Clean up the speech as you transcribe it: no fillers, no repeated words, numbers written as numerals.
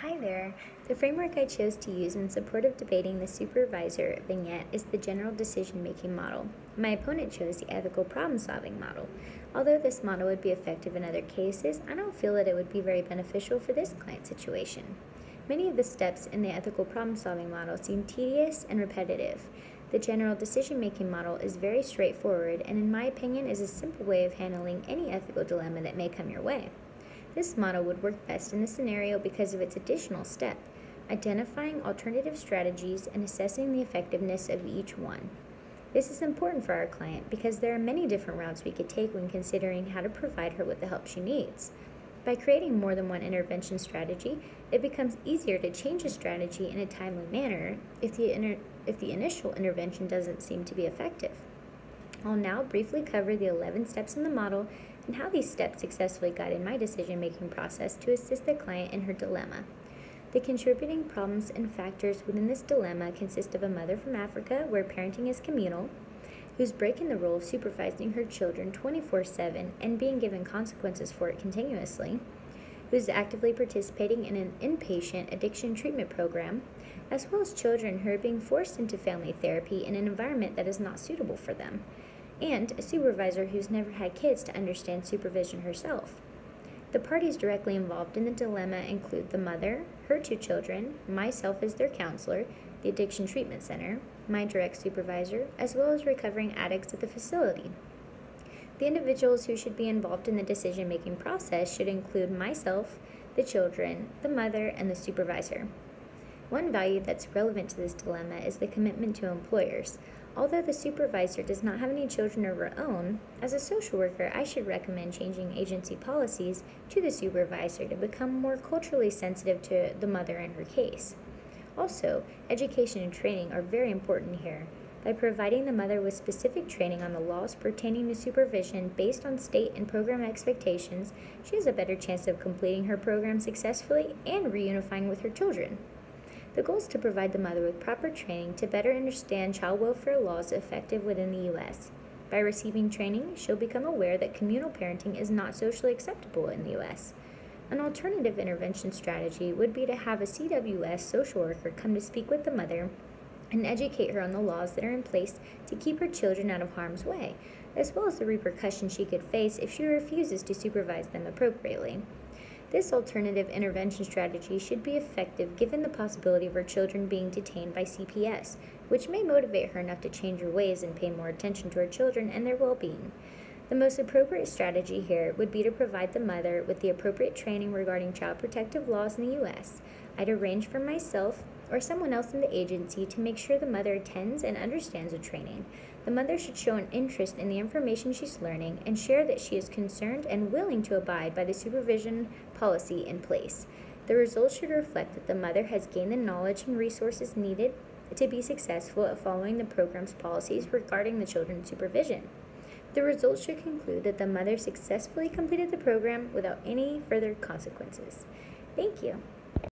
Hi there. The framework I chose to use in support of debating the supervisor vignette is the general decision-making model. My opponent chose the ethical problem-solving model. Although this model would be effective in other cases, I don't feel that it would be very beneficial for this client situation. Many of the steps in the ethical problem-solving model seem tedious and repetitive. The general decision-making model is very straightforward and, in my opinion, is a simple way of handling any ethical dilemma that may come your way. This model would work best in this scenario because of its additional step, identifying alternative strategies and assessing the effectiveness of each one. This is important for our client because there are many different routes we could take when considering how to provide her with the help she needs. By creating more than one intervention strategy, it becomes easier to change a strategy in a timely manner if the initial intervention doesn't seem to be effective. I'll now briefly cover the 11 steps in the model and how these steps successfully guided my decision-making process to assist the client in her dilemma. The contributing problems and factors within this dilemma consist of a mother from Africa, where parenting is communal, who's breaking the role of supervising her children 24/7 and being given consequences for it continuously, who's actively participating in an inpatient addiction treatment program, as well as children who are being forced into family therapy in an environment that is not suitable for them, and a supervisor who's never had kids to understand supervision herself. The parties directly involved in the dilemma include the mother, her two children, myself as their counselor, the addiction treatment center, my direct supervisor, as well as recovering addicts at the facility. The individuals who should be involved in the decision-making process should include myself, the children, the mother, and the supervisor. One value that's relevant to this dilemma is the commitment to employers. Although the supervisor does not have any children of her own, as a social worker, I should recommend changing agency policies to the supervisor to become more culturally sensitive to the mother in her case. Also, education and training are very important here. By providing the mother with specific training on the laws pertaining to supervision based on state and program expectations, she has a better chance of completing her program successfully and reunifying with her children. The goal is to provide the mother with proper training to better understand child welfare laws effective within the U.S. By receiving training, she'll become aware that communal parenting is not socially acceptable in the U.S. An alternative intervention strategy would be to have a CWS social worker come to speak with the mother and educate her on the laws that are in place to keep her children out of harm's way, as well as the repercussions she could face if she refuses to supervise them appropriately. This alternative intervention strategy should be effective given the possibility of her children being detained by CPS, which may motivate her enough to change her ways and pay more attention to her children and their well-being. The most appropriate strategy here would be to provide the mother with the appropriate training regarding child protective laws in the U.S. I'd arrange for myself or someone else in the agency to make sure the mother attends and understands the training. The mother should show an interest in the information she's learning and share that she is concerned and willing to abide by the supervision policy in place. The results should reflect that the mother has gained the knowledge and resources needed to be successful at following the program's policies regarding the children's supervision. The results should conclude that the mother successfully completed the program without any further consequences. Thank you.